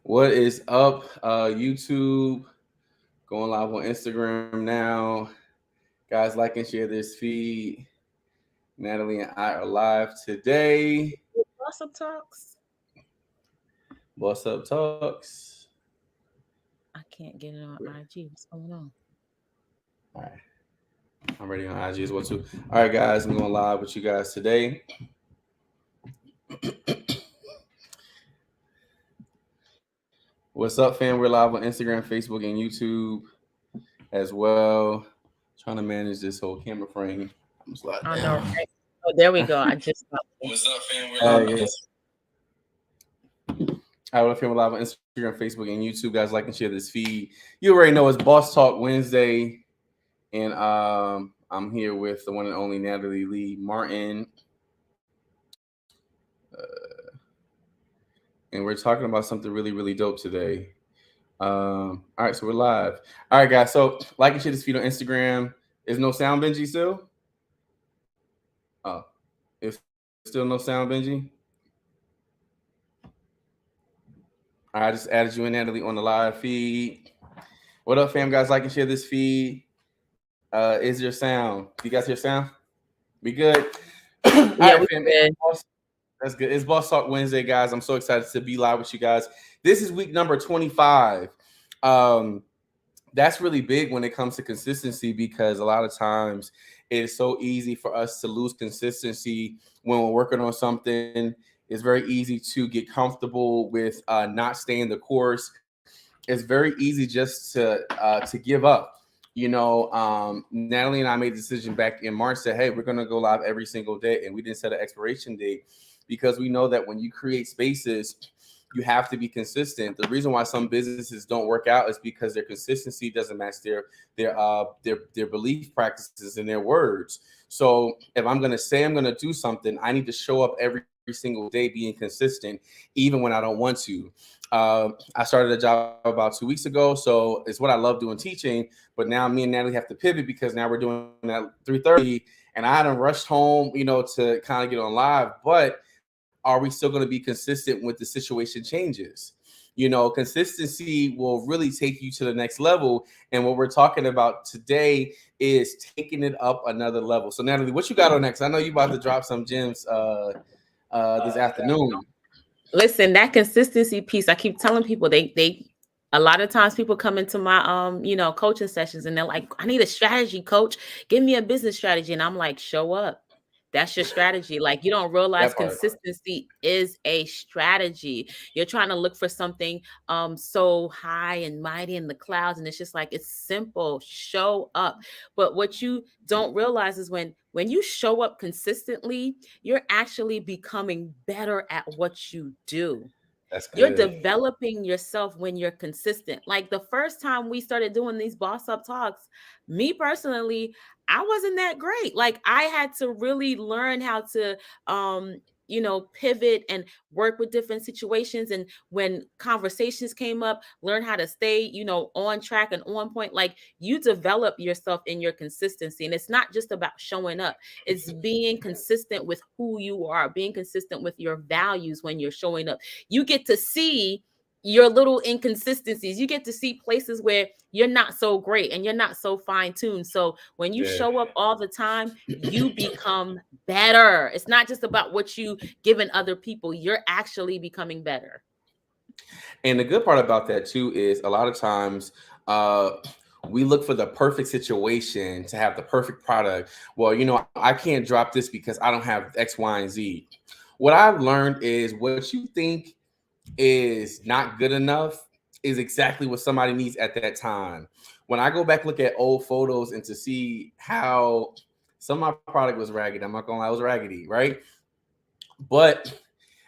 What is up, YouTube? Going live on Instagram now. Guys, like and share this feed. Natalie and I are live today. B.O.S.S.UP talks. B.O.S.S.UP talks. I can't get it on IG. What's going on? All right. I'm ready on IG as well, too. All right, guys, I'm going live with you guys today. What's up, fam? We're live on Instagram, Facebook, and YouTube as well. Trying to manage this whole camera frame. I'm slide I know, down. right? Oh, there we go. I just got it. What's up, fam? We're live on Instagram. I will film live on Instagram, Facebook, and YouTube. Guys, like and share this feed. You already know it's Boss Talk Wednesday, and I'm here with the one and only Natalie Lee Martin, and we're talking about something really, really dope today. All right, so we're live. All right, guys. So like and share this feed on Instagram. Is no sound, Benji? Still? Oh, it's still no sound, Benji. All right, I just added you and Natalie on the live feed. What up, fam? Guys, like and share this feed. Is your sound? Do you guys hear sound? We good? All Yeah, right, we fam. did. That's good. It's Boss Talk Wednesday, guys. I'm so excited to be live with you guys. This is week number 25. That's really big when it comes to consistency because a lot of times it is so easy for us to lose consistency when we're working on something. It's very easy to get comfortable with not staying the course. It's very easy just to give up. Natalie and I made the decision back in March, said, hey, we're going to go live every single day. And we didn't set an expiration date because we know that when you create spaces, you have to be consistent. The reason why some businesses don't work out is because their consistency doesn't match their belief practices and their words. So if I'm going to say I'm going to do something, I need to show up every single day being consistent, even when I don't want to. I started a job about 2 weeks ago, so it's what I love doing, teaching. But now me and Natalie have to pivot because now we're doing that 3:30, and I hadn't rushed home, to kind of get on live. But are we still going to be consistent when the situation changes? Consistency will really take you to the next level. And what we're talking about today is taking it up another level. So Natalie, what you got on next? I know you about to drop some gems this afternoon. Listen, that consistency piece, I keep telling people they a lot of times people come into my coaching sessions and they're like, I need a strategy, coach. Give me a business strategy. And I'm like, show up. That's your strategy. Like, you don't realize That part. consistency is a strategy. You're trying to look for something so high and mighty in the clouds, and it's just like, it's simple. Show up. But what you don't realize is when you show up consistently, you're actually becoming better at what you do. That's You're good. developing yourself when you're consistent. Like the first time we started doing these boss up talks, me personally, I wasn't that great. Like I had to really learn how to pivot and work with different situations, and when conversations came up, learn how to stay, on track and on point. Like you develop yourself in your consistency, and it's not just about showing up. It's being consistent with who you are, being consistent with your values. When you're showing up, you get to see your little inconsistencies. You get to see places where you're not so great and you're not so fine-tuned. So when you Yeah. show up all the time, you become better. It's not just about what you giving other people. You're actually becoming better. And the good part about that too is a lot of times we look for the perfect situation to have the perfect product. Well, I can't drop this because I don't have X, Y, and Z. What I've learned is what you think is not good enough is exactly what somebody needs at that time. When I go back look at old photos and to see how some of my product was raggedy, I'm not gonna lie, it was raggedy, right? But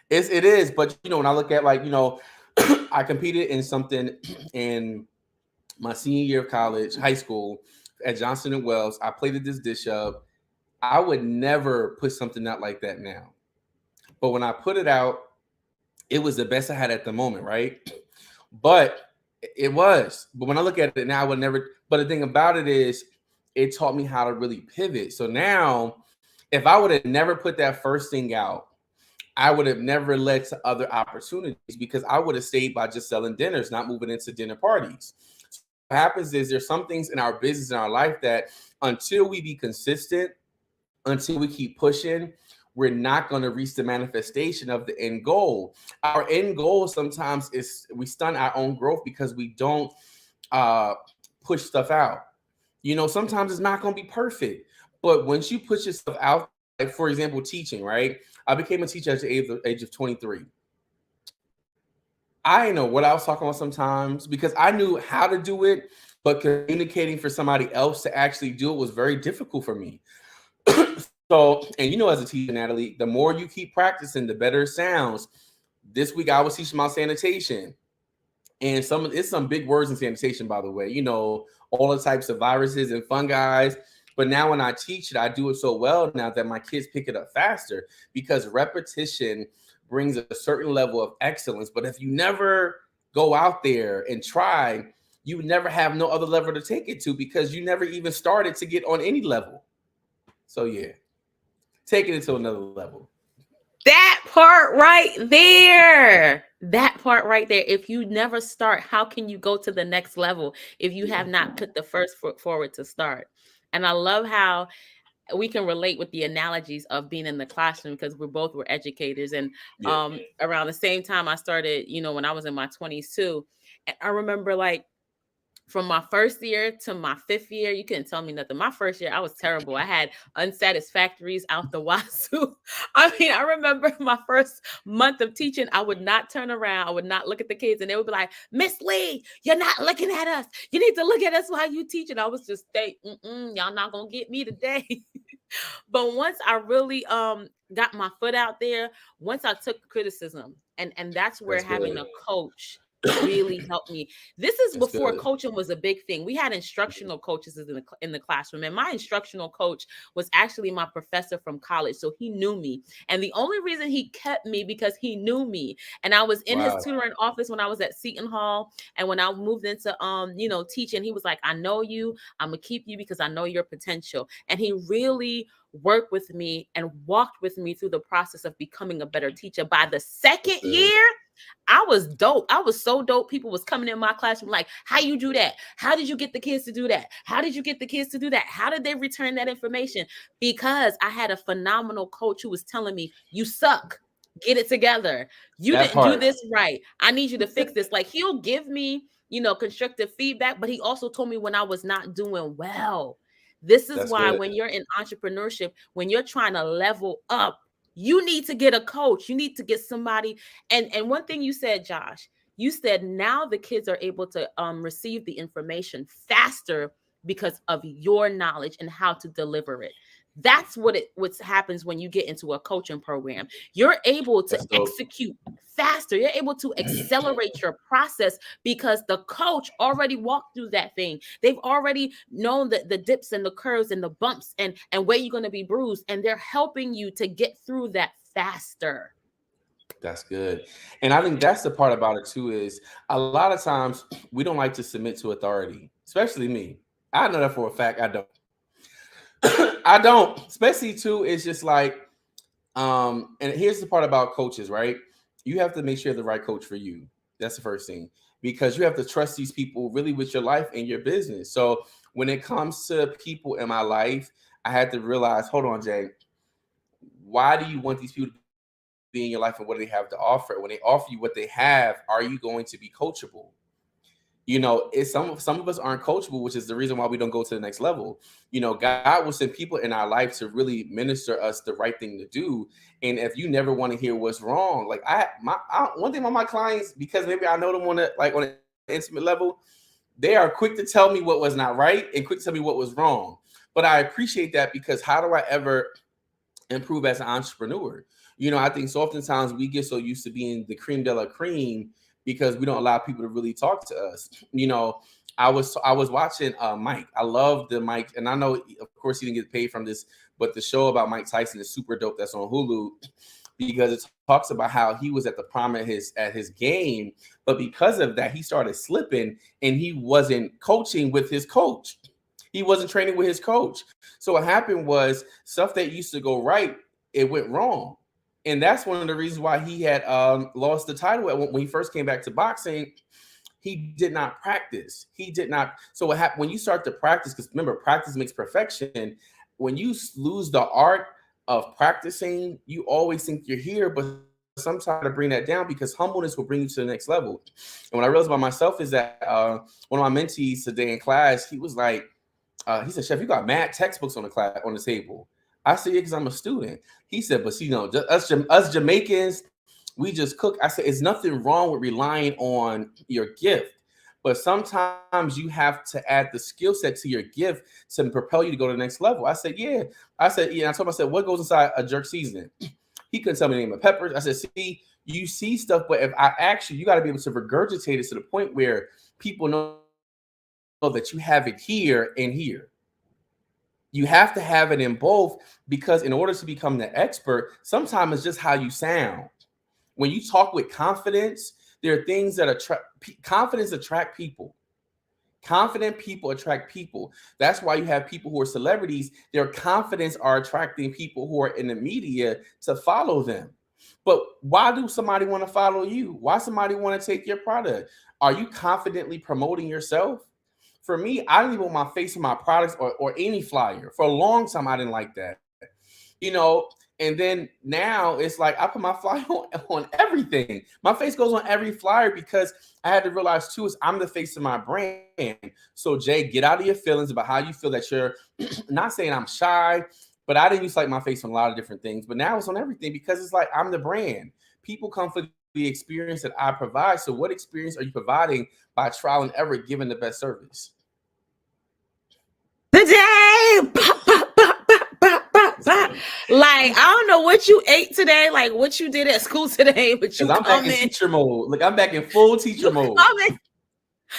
it is. But when I look at I competed in something in my senior year of college, high school, at Johnson and Wells. I plated this dish up. I would never put something out like that now. But when I put it out, it was the best I had at the moment, right? But it was. But when I look at it now, I would never. But the thing about it is, it taught me how to really pivot. So now, if I would have never put that first thing out, I would have never led to other opportunities because I would have stayed by just selling dinners, not moving into dinner parties. So what happens is there's some things in our business, in our life, that until we be consistent, until we keep pushing, we're not going to reach the manifestation of the end goal. Our end goal sometimes is we stun our own growth because we don't uh, push stuff out. Sometimes it's not going to be perfect, but once you put yourself out, like for example, teaching, right? I became a teacher at the age of 23. I didn't know what I was talking about sometimes because I knew how to do it, but communicating for somebody else to actually do it was very difficult for me. So, and as a teacher, Natalie, the more you keep practicing, the better it sounds. This week I was teaching about sanitation. And it's some big words in sanitation, by the way, all the types of viruses and fungi. But now when I teach it, I do it so well now that my kids pick it up faster because repetition brings a certain level of excellence. But if you never go out there and try, you would never have no other level to take it to because you never even started to get on any level. So yeah, taking it to another level. That part right there. That part right there. If you never start, how can you go to the next level if you have not put the first foot forward to start? And I love how we can relate with the analogies of being in the classroom because we're educators. And Yeah. around the same time I started, when I was in my 20s too. And I remember like from my first year to my 5th year, you couldn't tell me nothing. My first year, I was terrible. I had unsatisfactories out the wazoo. I mean, I remember my first month of teaching, I would not turn around. I would not look at the kids, and they would be like, "Miss Lee, you're not looking at us. You need to look at us while you teach." And I was just y'all not gonna get me today. But once I really got my foot out there, once I took criticism, and that's where That's having good. a coach really helped me. This is That's before good. coaching was a big thing. We had instructional coaches in the classroom, and my instructional coach was actually my professor from college, so he knew me. And the only reason he kept me because he knew me. And I was in his Wow. tutoring office when I was at Seton Hall, and when I moved into teaching, he was like, "I know you. I'm gonna keep you because I know your potential." And he really worked with me and walked with me through the process of becoming a better teacher. By the second That's good. year, I was dope. I was so dope. People was coming in my classroom like, "How you do that? How did you get the kids to do that? How did you get the kids to do that? How did they return that information?" Because I had a phenomenal coach who was telling me, "You suck. Get it together. You That didn't do part. this right. I need you to fix this." Like he'll give me, constructive feedback, but he also told me when I was not doing well. This is That's why good. when you're in entrepreneurship, when you're trying to level up, you need to get a coach. You need to get somebody. And one thing you said, Josh, you said now the kids are able to receive the information faster because of your knowledge and how to deliver it. That's what happens when you get into a coaching program. You're able to That's dope. execute faster. You're able to accelerate your process because the coach already walked through that thing. They've already known the dips and the curves and the bumps and where you're going to be bruised, and they're helping you to get through that faster. That's good. And I think that's the part about it too is a lot of times we don't like to submit to authority, especially me. I know that for a fact. I don't. I don't. Especially too, it's just like, and here's the part about coaches, right? You have to make sure the right coach for you. That's the first thing. Because you have to trust these people really with your life and your business. So when it comes to people in my life, I had to realize, hold on, Jay, why do you want these people to be in your life and what do they have to offer? When they offer you what they have, are you going to be coachable? It's some of us aren't coachable, which is the reason why we don't go to the next level. God will send people in our life to really minister us the right thing to do. And if you never want to hear what's wrong, like one thing about my clients, because maybe I know them on an intimate level, they are quick to tell me what was not right and quick to tell me what was wrong. But I appreciate that because how do I ever improve as an entrepreneur? I think so oftentimes we get so used to being the cream de la cream because we don't allow people to really talk to us. I was watching Mike. I love the Mike, and I know of course he didn't get paid from this, but the show about Mike Tyson is super dope. That's on Hulu because it talks about how he was at the prime of his game, but because of that he started slipping and he wasn't coaching with his coach. He wasn't training with his coach. So what happened was stuff that used to go right, it went wrong. And that's one of the reasons why he had lost the title when he first came back to boxing. He did not practice. He did not. So what happened when you start to practice? Because remember, practice makes perfection. When you lose the art of practicing, you always think you're here, but sometimes you got to bring that down because humbleness will bring you to the next level. And what I realized about myself is that one of my mentees today in class, he was like, he said, "Chef, you got mad textbooks on the class on the table." I said, "Yeah, because I'm a student." He said, "But you know, us Jamaicans, we just cook." I said, "It's nothing wrong with relying on your gift, but sometimes you have to add the skill set to your gift to propel you to go to the next level." I said, "Yeah." I said, "Yeah." I told him, I said, "What goes inside a jerk seasoning?" He couldn't tell me the name of peppers. I said, "See, you see stuff, but if I ask you, you got to be able to regurgitate it to the point where people know that you have it here and here. You have to have it in both because in order to become the expert, sometimes it's just how you sound. When you talk with confidence, there are things that confidence attract people. Confident people attract people. That's why you have people who are celebrities. Their confidence are attracting people who are in the media to follow them. But why do somebody want to follow you? Why somebody want to take your product? Are you confidently promoting yourself? For me, I didn't even want my face on my products or any flyer. For a long time, I didn't like that. You know, and then now it's like I put my flyer on everything. My face goes on every flyer because I had to realize too is I'm the face of my brand. So Jay, get out of your feelings about how you feel that you're not saying I'm shy, but I didn't used to like my face on a lot of different things. But now it's on everything because it's like I'm the brand. People come for the experience that I provide. So what experience are you providing by trial and error giving the best service? Today. Bop, bop, bop, bop, bop, bop, bop. Like, I don't know what you ate today, like what you did at school today, but Because you I'm back in coming. teacher mode. Like I'm back in full teacher You mode. coming.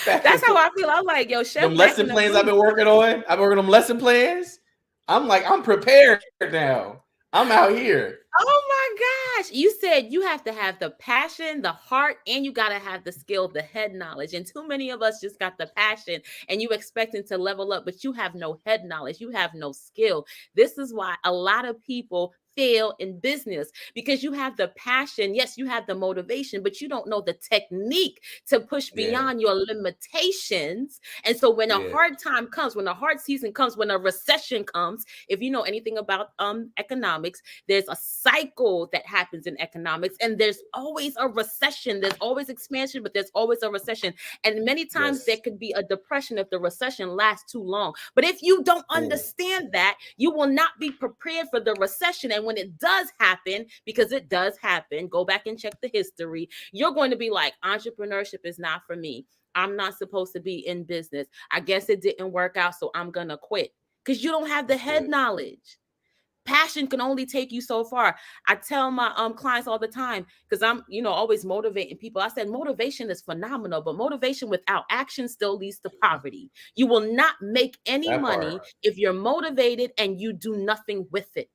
Back in That's how full. I feel. I'm like, yo, Them chef back lesson in the plans I've booth. been working on. I've been working on lesson plans. I'm like, I'm prepared now. I'm out here. Oh my gosh. You said you have to have the passion, the heart, and you got to have the skill, the head knowledge. And too many of us just got the passion and you expecting to level up, but you have no head knowledge. You have no skill. This is why a lot of people fail in business because you have the passion. Yes, you have the motivation, but you don't know the technique to push Yeah, beyond your limitations. And so when a yeah, hard time comes, when a hard season comes, when a recession comes, if you know anything about economics, there's a cycle that happens in economics, and there's always a recession. There's always expansion, but there's always a recession. And many times there yes. could be a depression if the recession lasts too long. But if you don't Ooh, understand that, you will not be prepared for the recession. And when it does happen, because it does happen, go back and check the history, you're going to be like, entrepreneurship is not for me. I'm not supposed to be in business. I guess it didn't work out, so I'm going to quit because you don't have the that's head it. knowledge. Passion can only take you so far. I tell my clients all the time because I'm, always motivating people. I said motivation is phenomenal, but motivation without action still leads to poverty. You will not make any That part. money if you're motivated and you do nothing with it.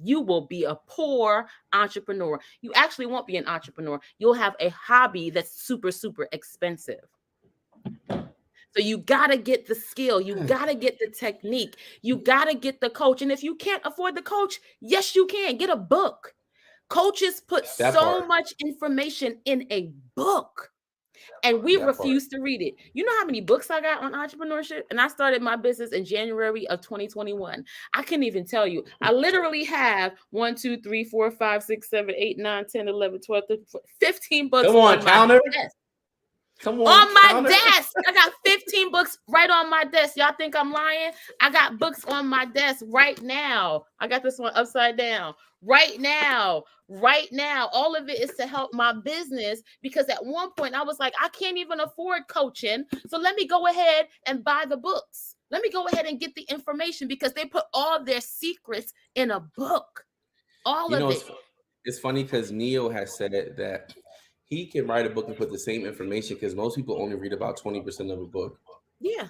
You will be a poor entrepreneur. You actually won't be an entrepreneur. You'll have a hobby that's super, super expensive. So you got to get the skill, you got to get the technique, you got to get the coach. And if you can't afford the coach, yes, you can get a book. Coaches put That part. so much information in a book and we That part. refuse to read it. You know how many books I got on entrepreneurship? And I started my business in January of 2021. I can't even tell you. I literally have 1, 2, 3, 4, 5, 6, 7, 8, 9, 10, 11, 12, 13, 15 books Come on, on my counter. desk. Come on, On my counter. desk. I got 15 books right on my desk. Y'all think I'm lying? I got books on my desk right now. I got this one upside down. Right now. Right now. All of it is to help my business because at one point I was like, I can't even afford coaching. So let me go ahead and buy the books. Let me go ahead and get the information because they put all their secrets in a book. All You of know, it. it's funny because Neil has said that he can write a book and put the same information because most people only read about 20% of a book. Yeah.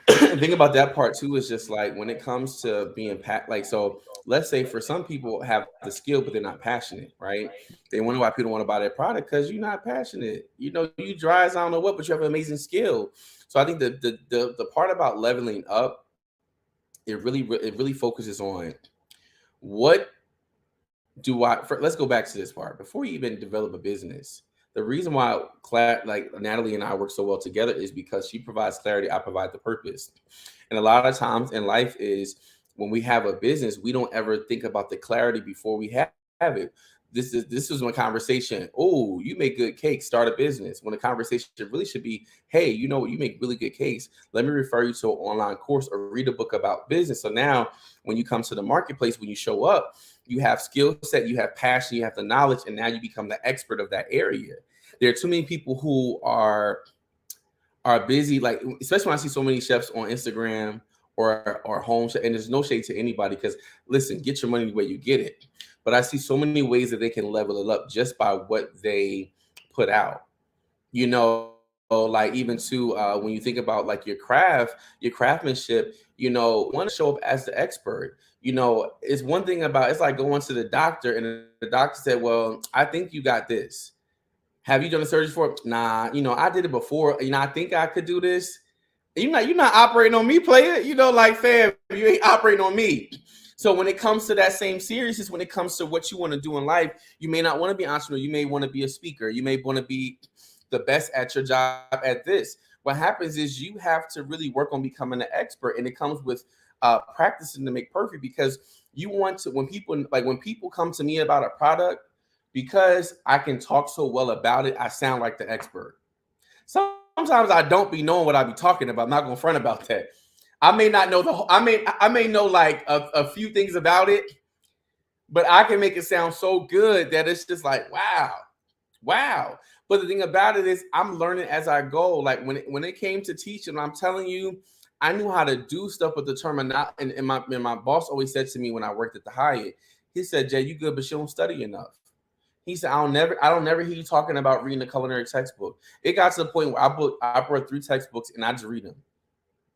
Think about that part too. Is just like when it comes to being like so. Let's say for some people have the skill, but they're not passionate, right? They wonder why people don't want to buy their product because you're not passionate. You know, you dry as I don't know what, but you have an amazing skill. So I think the part about leveling up, it really focuses on what let's go back to this part before you even develop a business. The reason why like Natalie and I work so well together is because she provides clarity, I provide the purpose. And a lot of times in life is when we have a business, we don't ever think about the clarity before we have it. This is one conversation. Oh, you make good cakes, start a business. When the conversation really should be, hey, you know what, you make really good cakes. Let me refer you to an online course or read a book about business. So now when you come to the marketplace, when you show up, you have skill set, you have passion, you have the knowledge, and now you become the expert of that area. There are too many people who are busy, like especially when I see so many chefs on Instagram or home, and there's no shade to anybody because listen, get your money the way you get it. But I see so many ways that they can level it up just by what they put out. Like even to when you think about like your craft, your craftsmanship, want to show up as the expert. It's one thing about it's like going to the doctor and the doctor said, well, I think you got this. Have you done a surgery for it? Nah, I did it before. I think I could do this. You're not operating on me, player. Like fam, you ain't operating on me. So when it comes to that same seriousness, when it comes to what you want to do in life, you may not want to be an entrepreneur. You may want to be a speaker. You may want to be the best at your job at this. What happens is you have to really work on becoming an expert, and it comes with practicing to make perfect because you want to when people come to me about a product, because I can talk so well about it, I sound like the expert. Sometimes I don't be knowing what I be talking about. I'm not gonna front about that. I may not know I may know like a few things about it, but I can make it sound so good that it's just like wow. But the thing about it is, I'm learning as I go. Like when it came to teaching, I'm telling you, I knew how to do stuff with the terminology. And my boss always said to me when I worked at the Hyatt, he said, "Jay, you good, but you don't study enough." He said, I don't never hear you talking about reading a culinary textbook. It got to the point where I brought 3 textbooks and I just read them.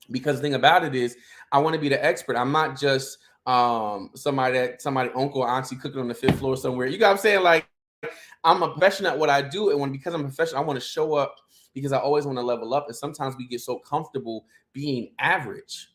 Because the thing about it is, I want to be the expert. I'm not just somebody uncle or auntie cooking on the 5th floor somewhere. You got what I'm saying? Like, I'm a professional at what I do, and because I'm a professional, I want to show up because I always want to level up. And sometimes we get so comfortable being average.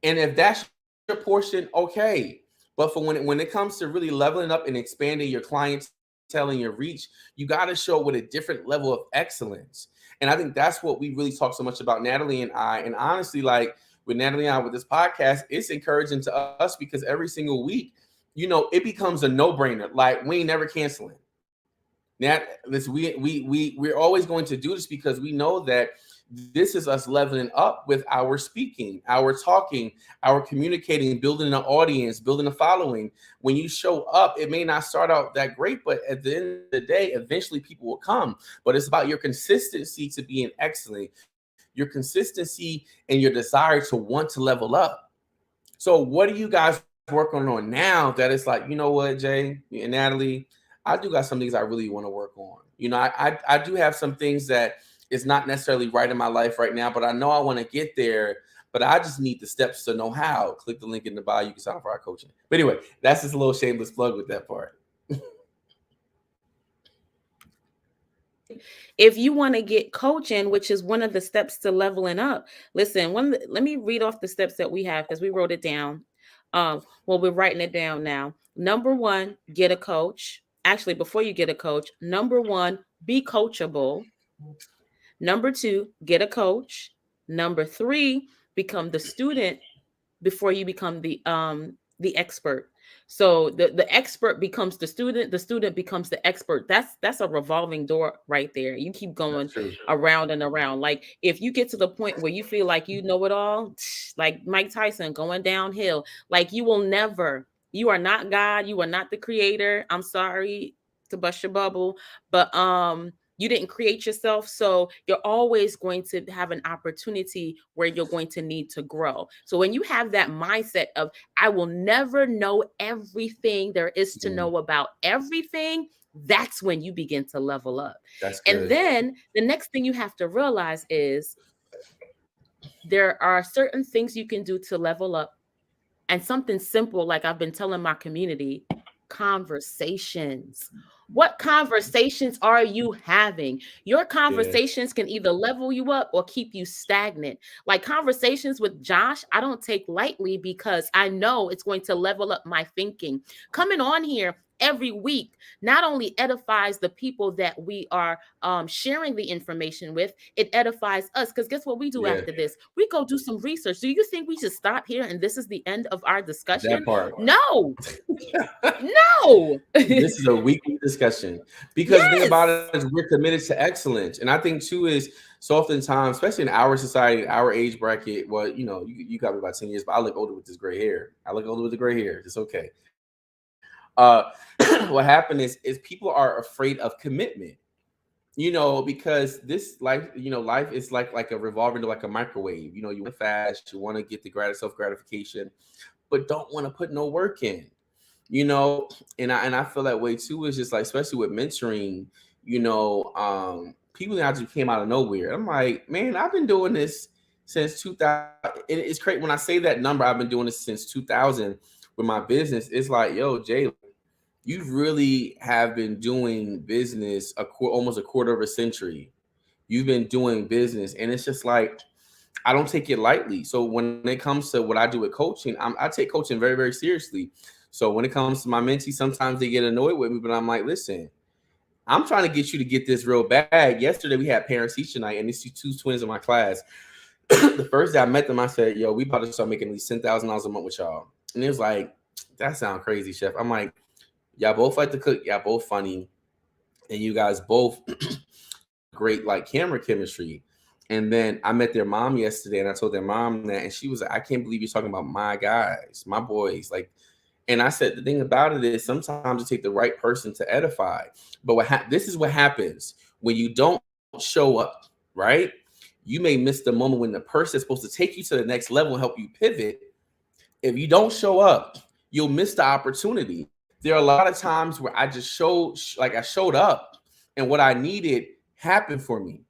And if that's your portion, okay. But for when it comes to really leveling up and expanding your clientele and your reach, you got to show up with a different level of excellence. And I think that's what we really talk so much about, Natalie and I. And honestly, like with Natalie and I with this podcast, it's encouraging to us because every single week, it becomes a no-brainer. Like we ain't never canceling. Now, listen, we're always going to do this because we know that this is us leveling up with our speaking, our talking, our communicating, building an audience, building a following. When you show up, it may not start out that great, but at the end of the day, eventually people will come. But it's about your consistency to being excellent, your consistency and your desire to want to level up. So, what are you guys working on now that it's like, you know what, Jay and Natalie, I do got some things I really want to work on. I do have some things that is not necessarily right in my life right now, but I know I want to get there. But I just need the steps to know how. Click the link in the bio. You can sign up for our coaching. But anyway, that's just a little shameless plug with that part. If you want to get coaching, which is one of the steps to leveling up, listen, let me read off the steps that we have because we wrote it down. We're writing it down now. Number 1, get a coach. Actually, before you get a coach, number 1, be coachable. Number 2, get a coach. Number 3, become the student before you become the expert. So the expert becomes the student becomes the expert. That's a revolving door right there. You keep going That's true. around and around. Like if you get to the point where you feel like you know it all, like Mike Tyson going downhill, like you are not God, you are not the creator. I'm sorry to bust your bubble, but you didn't create yourself, so you're always going to have an opportunity where you're going to need to grow. So when you have that mindset of I will never know everything there is to know about everything, that's when you begin to level up. That's And good. then the next thing you have to realize is there are certain things you can do to level up, and something simple, like I've been telling my community, conversations. What conversations are you having? Your Yeah. conversations can either level you up or keep you stagnant. Like conversations with Josh, I don't take lightly because I know it's going to level up my thinking. Coming on here every week not only edifies the people that we are sharing the information with, it edifies us. Because guess what we do Yeah, after this? We go do some research. Do you think we should stop here and this is the end of our discussion? that part. No, no. This is a weekly discussion because the thing about Yes. it is we're committed to excellence, and I think too is so oftentimes, especially in our society, our age bracket. Well, you got me about 10 years, but I look older with this gray hair. I look older with the gray hair. It's okay. What happened is people are afraid of commitment. Because this life, life is like a revolving to like a microwave. You want fast, you want to get the self gratification, but don't want to put no work in. And I feel that way too. Is just like, especially with mentoring, people that just came out of nowhere. I'm like, man, I've been doing this since 2000. It's crazy when I say that number. I've been doing this since 2000 with my business. It's like, yo, Jay, you really have been doing business almost a quarter of a century. You've been doing business, and it's just like, I don't take it lightly. So when it comes to what I do with coaching, I take coaching very, very seriously. So when it comes to my mentees, sometimes they get annoyed with me, but I'm like, listen, I'm trying to get you to get this real bad. Yesterday we had parents teacher night, and these two twins in my class. The first day I met them, I said, yo, we about to start making at least $10,000 a month with y'all. And it was like, that sounds crazy, chef. I'm like, y'all both like to cook, y'all both funny, and you guys both great like camera chemistry. And then I met their mom yesterday, and I told their mom that, and she was like, I can't believe you're talking about my guys, my boys. Like, and I said, the thing about it is sometimes it takes the right person to edify. But this is what happens when you don't show up, right? You may miss the moment when the person is supposed to take you to the next level and help you pivot. If you don't show up, you'll miss the opportunity. There are a lot of times where I just I showed up and what I needed happened for me.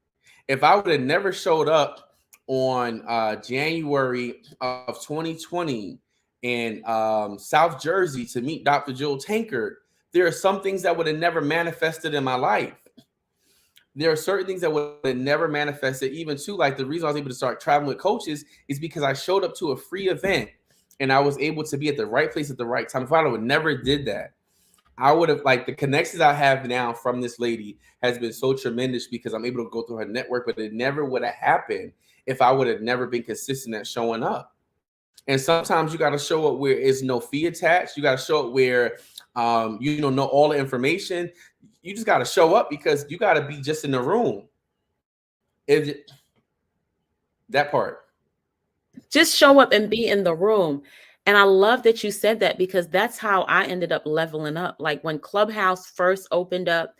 If I would have never showed up on January of 2020 in South Jersey to meet Dr. Joel Tankard, there are some things that would have never manifested in my life. There are certain things that would have never manifested. Even too, like the reason I was able to start traveling with coaches is because I showed up to a free event and I was able to be at the right place at the right time. If I would never did that, I would have, like, the connections I have now from this lady has been so tremendous because I'm able to go through her network, but it never would have happened if I would have never been consistent at showing up. And sometimes you got to show up where there's no fee attached. You got to show up where, know all the information. You just got to show up because you got to be just in the room. That part. Just show up and be in the room. And I love that you said that because that's how I ended up leveling up. Like when Clubhouse first opened up,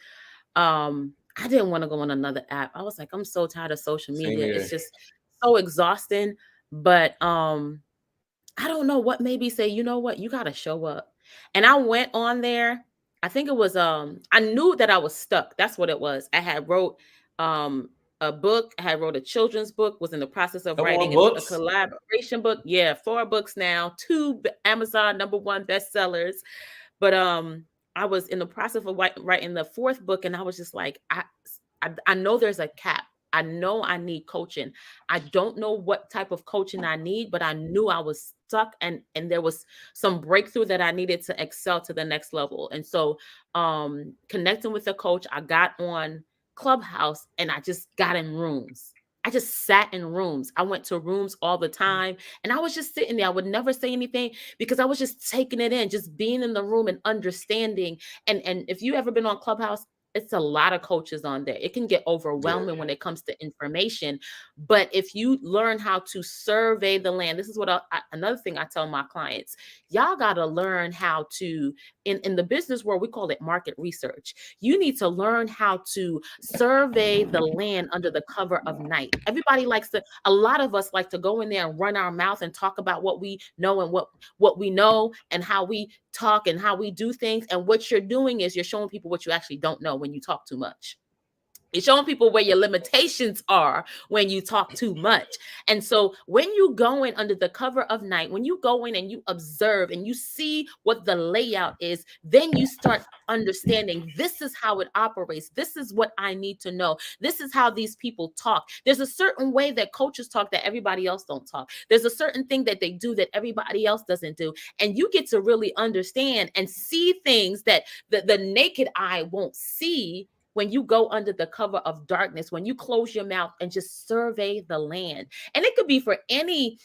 I didn't want to go on another app. I was like, I'm so tired of social media. It's just so exhausting. But I don't know what made me say, you know what, you got to show up. And I went on there. I think it was I knew that I was stuck. That's what it was. I had wrote a book. I had wrote a children's book, was in the process of writing a collaboration book. Yeah, 4 books now, 2 Amazon #1 bestsellers. But I was in the process of writing the 4th book, and I was just like, I know there's a cap. I know I need coaching. I don't know what type of coaching I need, but I knew I was stuck and there was some breakthrough that I needed to excel to the next level. And so connecting with the coach, I got on Clubhouse and I just got in rooms. I just sat in rooms. I went to rooms all the time and I was just sitting there. I would never say anything because I was just taking it in, just being in the room and understanding. And if you ever been on Clubhouse, it's a lot of coaches on there. It can get overwhelming when it comes to information. But if you learn how to survey the land, this is what another thing I tell my clients, y'all got to learn how to, in the business world, we call it market research. You need to learn how to survey the land under the cover of night. Everybody a lot of us like to go in there and run our mouth and talk about what we know and what we know and how we talk and how we do things. And what you're doing is you're showing people what you actually don't know when you talk too much. It's showing people where your limitations are when you talk too much. And so when you go in under the cover of night, when you go in and you observe and you see what the layout is, then you start understanding this is how it operates. This is what I need to know. This is how these people talk. There's a certain way that coaches talk that everybody else don't talk. There's a certain thing that they do that everybody else doesn't do. And you get to really understand and see things that the naked eye won't see when you go under the cover of darkness, when you close your mouth and just survey the land. And it could be for any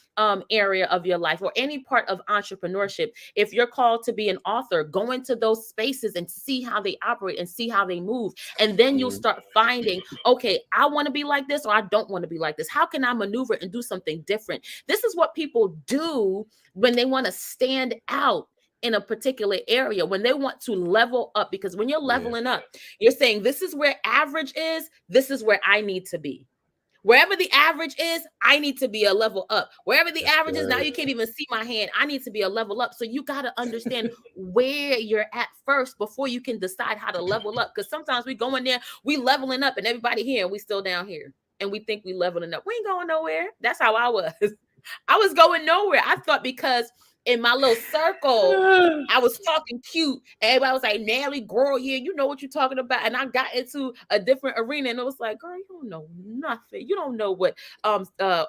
area of your life or any part of entrepreneurship. If you're called to be an author, go into those spaces and see how they operate and see how they move. And then you'll start finding, okay, I want to be like this or I don't want to be like this. How can I maneuver and do something different? This is what people do when they want to stand out in a particular area, when they want to level up. Because when you're leveling up, you're saying, this is where average is, this is where I need to be. Wherever the average is, I need to be a level up. Wherever the average is, now you can't even see my hand, I need to be a level up. So you got to understand where you're at first before you can decide how to level up. Because sometimes we go in there, we leveling up and everybody here and we still down here. And we think we leveling up. We ain't going nowhere. That's how I was. I was going nowhere. I thought because in my little circle, I was talking cute. Everybody was like, Natalie, girl, yeah, you know what you're talking about. And I got into a different arena and it was like, girl, you don't know nothing. You don't know what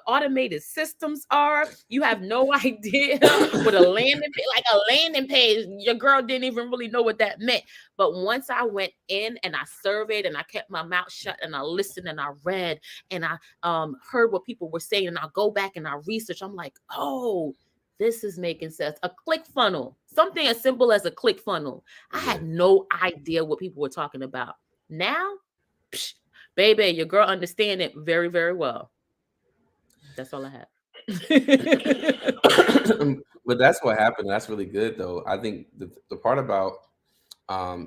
automated systems are. You have no idea what a landing page. Your girl didn't even really know what that meant. But once I went in and I surveyed and I kept my mouth shut and I listened and I read and I heard what people were saying and I go back and I research, I'm like, oh, this is making sense. A click funnel, something as simple as a click funnel. I had no idea what people were talking about. Now, baby, your girl understand it very, very well. That's all I have. But that's what happened. That's really good, though. I think the part about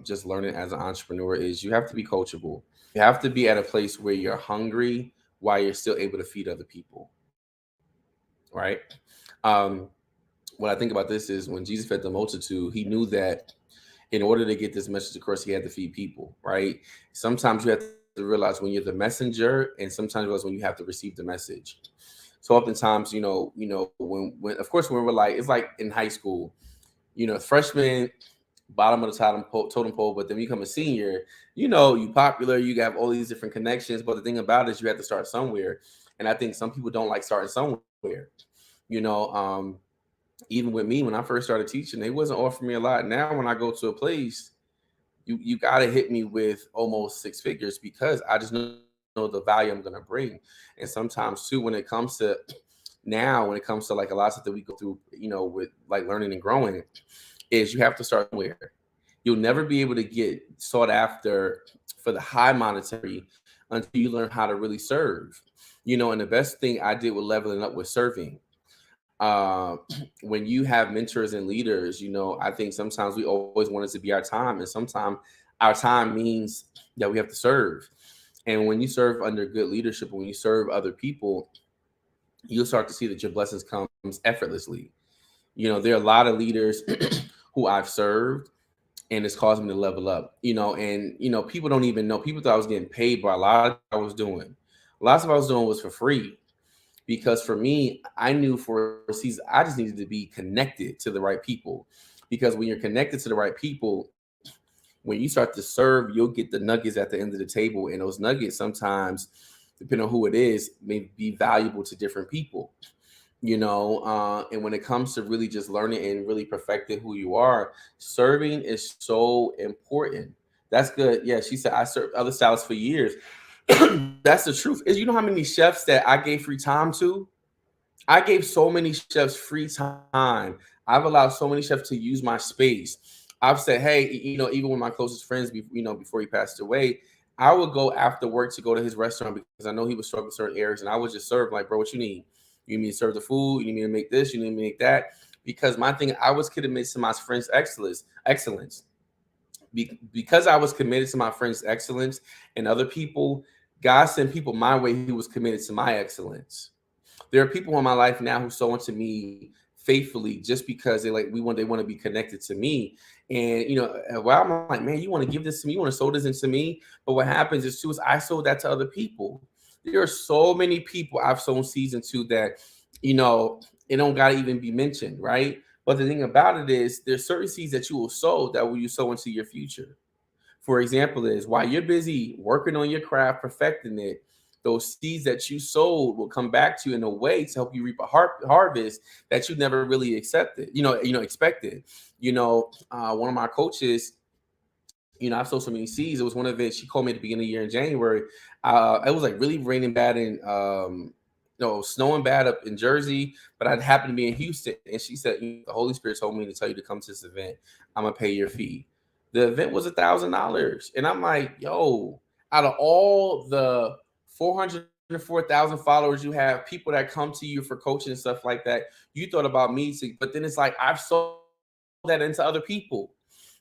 just learning as an entrepreneur is you have to be coachable. You have to be at a place where you're hungry while you're still able to feed other people, right? Um, what I think about this is when Jesus fed the multitude, he knew that in order to get this message across, he had to feed people, right? Sometimes you have to realize when you're the messenger, and sometimes you realize when you have to receive the message. So oftentimes, when of course when we're like, it's like in high school, freshman, bottom of the totem pole, but then you become a senior, you popular, you have all these different connections. But the thing about it is you have to start somewhere. And I think some people don't like starting somewhere. You know, even with me, when I first started teaching, they wasn't offering me a lot. Now when I go to a place, you gotta hit me with almost six figures because I just know the value I'm gonna bring. And sometimes too, when it comes to like a lot of stuff that we go through, with like learning and growing, is you have to start somewhere. You'll never be able to get sought after for the high monetary until you learn how to really serve. And the best thing I did with leveling up was serving. uh, when you have mentors and leaders, I think sometimes we always want it to be our time, and sometimes our time means that we have to serve. And when you serve under good leadership, when you serve other people, you'll start to see that your blessings comes effortlessly. There are a lot of leaders who I've served, and it's caused me to level up. And people don't even know. People thought I was getting paid, but a lot of I was doing. Lots of I was doing was for free because for me, I knew for a season I just needed to be connected to the right people. Because when you're connected to the right people, when you start to serve, you'll get the nuggets at the end of the table. And those nuggets sometimes, depending on who it is, may be valuable to different people. And when it comes to really just learning and really perfecting who you are, serving is so important. That's good. Yeah, she said I served other stylists for years. That's the truth. Is how many chefs that I gave free time to? I gave so many chefs free time. I've allowed so many chefs to use my space. I've said, hey, even with my closest friends, before he passed away, I would go after work to go to his restaurant because I know he was struggling with certain areas, and I would just serve like, bro, what you need? You need me to serve the food? You need me to make this? You need me to make that? Because my thing, I was committed to my friends' excellence. Because I was committed to my friends' excellence and other people, God sent people my way who was committed to my excellence. There are people in my life now who sow into me faithfully just because they want to be connected to me. And well, I'm like, man, you want to give this to me, you want to sow this into me. But what happens is too is I sold that to other people. There are so many people I've sown seeds into that, it don't gotta even be mentioned, right? But the thing about it is there's certain seeds that you will sow that will you sow into your future. For example, is while you're busy working on your craft, perfecting it, those seeds that you sowed will come back to you in a way to help you reap a harvest that you never really expected. One of my coaches, I've sold so many seeds. It was one of it. She called me at the beginning of the year in January. It was like really raining bad and snowing bad up in Jersey, but I happened to be in Houston. And she said, the Holy Spirit told me to tell you to come to this event. I'm gonna pay your fee. The event was $1,000, and I'm like, yo, out of all the 404,000 followers you have, people that come to you for coaching and stuff like that, you thought about me. But then it's like I've sold that into other people.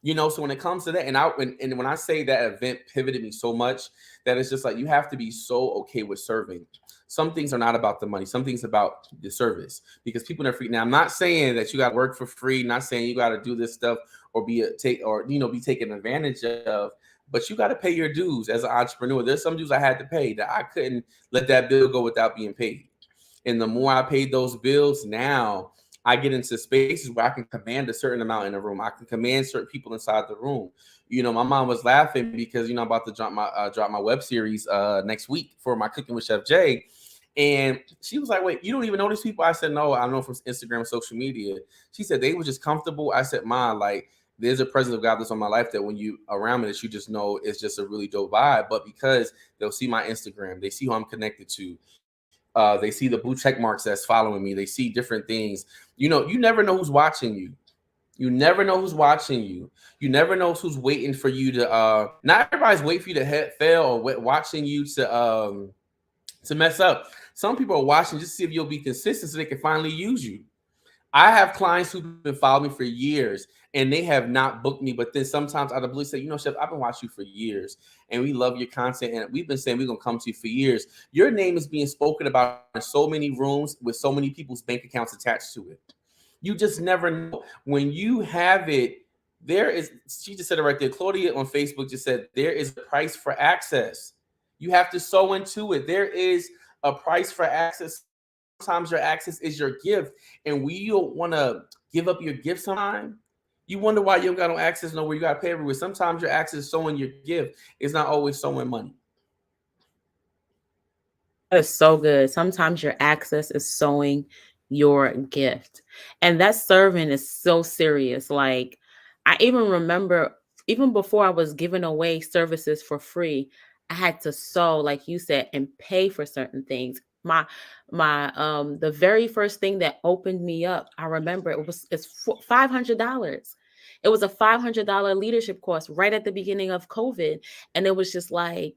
So when it comes to that, and when I say that event pivoted me so much that it's just like you have to be so okay with serving. Some things are not about the money. Some things about the service, because people are free. Now, I'm not saying that you got to work for free. Not saying you got to do this stuff or be taken advantage of. But you got to pay your dues as an entrepreneur. There's some dues I had to pay that I couldn't let that bill go without being paid. And the more I paid those bills, now I get into spaces where I can command a certain amount in a room. I can command certain people inside the room. My mom was laughing because I'm about to drop my web series next week for my Cooking with Chef Jay. And she was like, wait, you don't even know these people? I said, no, I know from Instagram and social media. She said they were just comfortable. I said, Ma, like, there's a presence of God that's on my life that when you around me, that you just know it's just a really dope vibe. But because they'll see my Instagram, they see who I'm connected to. They see the blue check marks that's following me. They see different things. You never know who's watching you. You never know who's watching you. You never know who's waiting for you to. Not everybody's waiting for you to fail or watching you to mess up. Some people are watching just to see if you'll be consistent so they can finally use you. I have clients who've been following me for years and they have not booked me. But then sometimes out of blue say, Chef, I've been watching you for years and we love your content. And we've been saying we're going to come to you for years. Your name is being spoken about in so many rooms with so many people's bank accounts attached to it. You just never know. When you have it, she just said it right there. Claudia on Facebook just said, there is a price for access. You have to sow into it. There is a price for access. Sometimes your access is your gift, and we don't want to give up your gift sometime. You wonder why you don't got no access nowhere. You got to pay everywhere. Sometimes your access is sowing your gift. It's not always sowing money. That is so good. Sometimes your access is sowing your gift. And that serving is so serious. Like, I even remember, even before I was giving away services for free, I had to sow, like you said, and pay for certain things. The very first thing that opened me up, I remember it's $500. It was a $500 leadership course right at the beginning of COVID. And it was just like,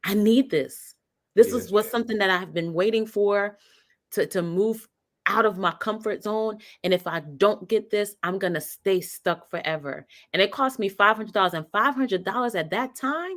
I need this. This was something that I've been waiting for to move out of my comfort zone. And if I don't get this, I'm going to stay stuck forever. And it cost me $500. And $500 at that time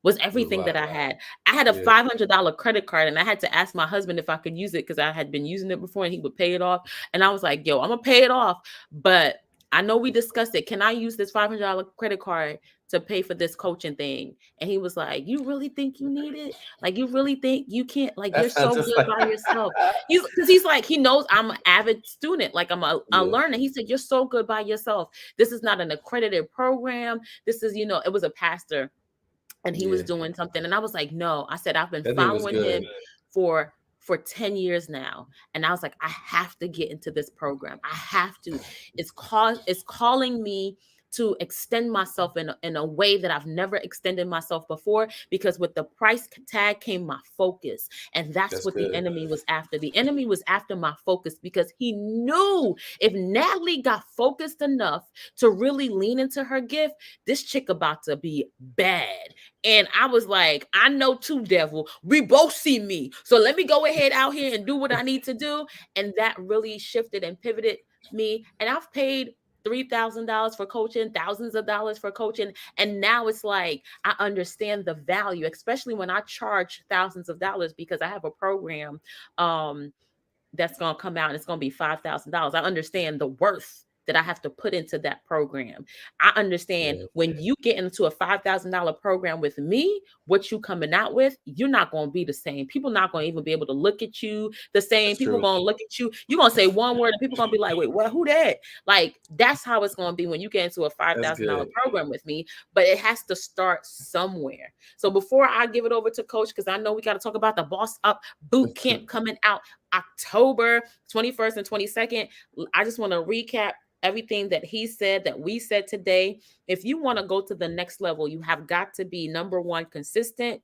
was everything that I had. I had a $500 credit card and I had to ask my husband if I could use it because I had been using it before and he would pay it off. And I was like, yo, I'm going to pay it off. But I know we discussed it. Can I use this $500 credit card to pay for this coaching thing? And he was like, you really think you need it? Like, you really think you can't? Like, you're so good by yourself. He's like, he knows I'm an avid student. Like, I'm a learner. He said, you're so good by yourself. This is not an accredited program. This is, it was a pastor and he was doing something. And I was like, no, I said, I've been following him for 10 years now. And I was like, I have to get into this program. I have to. It's calling me to extend myself in a way that I've never extended myself before, because with the price tag came my focus. And that's what the enemy was after. The enemy was after my focus because he knew if Natalie got focused enough to really lean into her gift, this chick about to be bad. And I was like, I know too, devil. We both see me. So let me go ahead out here and do what I need to do. And that really shifted and pivoted me. And I've paid $3,000 for coaching, thousands of dollars for coaching. And now it's like, I understand the value, especially when I charge thousands of dollars because I have a program that's going to come out and it's going to be $5,000. I understand the worth that I have to put into that program. I understand Yeah, when you get into a $5,000 program with me, what you coming out with, you're not going to be the same. People not going to even be able to look at you the same. that's People true. going to look at you. You're going to say one word and people going to be like, wait, what, who that? Like, that's how it's going to be when you get into a That's $5,000 good. program with me, but it has to start somewhere. So before I give it over to Coach, because I know we got to talk about the Boss Up boot camp coming out October 21st and 22nd, I just want to recap everything that he said, that we said today. If you want to go to the next level, you have got to be number one, consistent.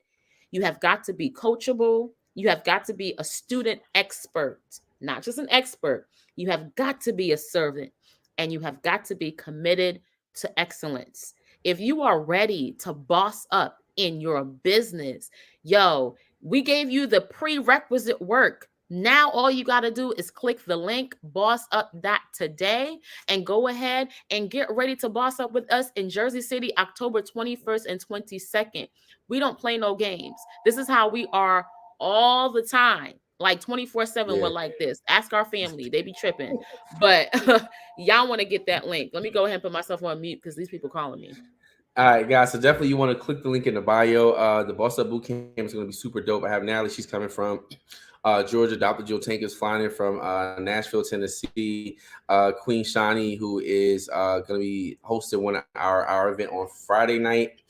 You have got to be coachable. You have got to be a student expert, not just an expert. You have got to be a servant, and you have got to be committed to excellence. If you are ready to boss up in your business, yo, we gave you the prerequisite work. Now all you got to do is click the link bossup.today and go ahead and get ready to boss up with us in Jersey City, October 21st and 22nd. We don't play no games. This is how we are all the time. Like 24/7, we're Yeah. like this. Ask our family, they be tripping. But y'all want to get that link. Let me go ahead and put myself on mute because these people calling me. All right, guys. So definitely you want to click the link in the bio. The Boss Up Bootcamp is going to be super dope. I have Natalie. She's coming from Georgia. Dr. Jill Tank is flying in from Nashville, Tennessee. Queen Shani, who is going to be hosting our event on Friday night.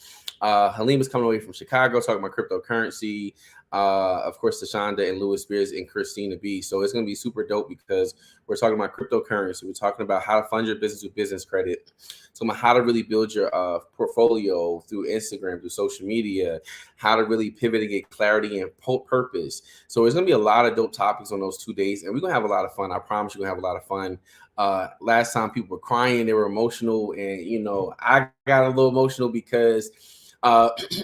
Halim is coming away from Chicago talking about cryptocurrency. Of course, Tashonda and Louis Spears and Christina B. So it's going to be super dope because we're talking about cryptocurrency. We're talking about how to fund your business with business credit. Talking about how to really build your portfolio through Instagram, through social media, how to really pivot and get clarity and purpose. So there's going to be a lot of dope topics on those 2 days, and we're going to have a lot of fun. I promise you're going to have a lot of fun. Last time people were crying, they were emotional, and I got a little emotional because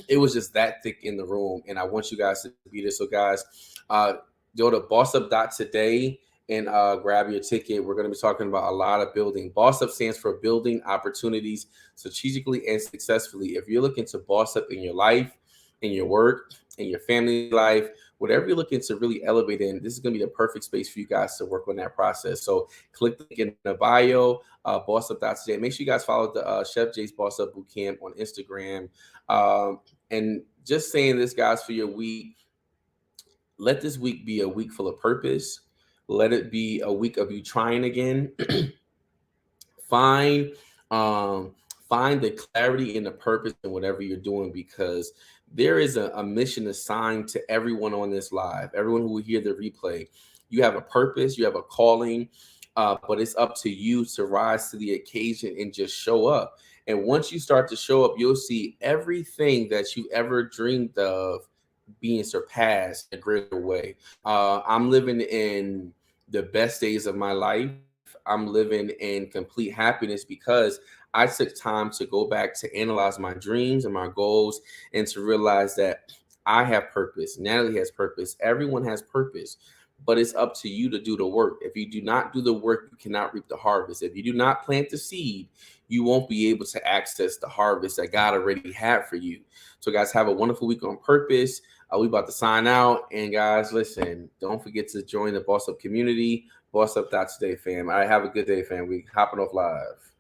it was just that thick in the room, and I want you guys to be there. So guys, go to bossup.today and grab your ticket. We're going to be talking about a lot of building. Boss Up stands for building opportunities strategically and successfully. If you're looking to boss up in your life, in your work, in your family life, whatever you're looking to really elevate in, this is going to be the perfect space for you guys to work on that process. So click the link in the bio, bossup.today. Make sure you guys follow the Chef Jay's Boss Up Bootcamp on Instagram. And just saying this, guys, for your week, let this week be a week full of purpose. Let it be a week of you trying again. find um find the clarity and the purpose in whatever you're doing, because there is a mission assigned to everyone on this live, everyone who will hear the replay. You have a purpose, you have a calling, but it's up to you to rise to the occasion and just show up. And once you start to show up, you'll see everything that you ever dreamed of being surpassed in a greater way. I'm living in the best days of my life. I'm living in complete happiness because I took time to go back to analyze my dreams and my goals and to realize that I have purpose. Natalie has purpose. Everyone has purpose, but it's up to you to do the work. If you do not do the work, you cannot reap the harvest. If you do not plant the seed, you won't be able to access the harvest that God already had for you. So, guys, have a wonderful week on purpose. We about to sign out. And, guys, listen, don't forget to join the Boss Up community, bossup.today, fam. All right, have a good day, fam. We hopping off live.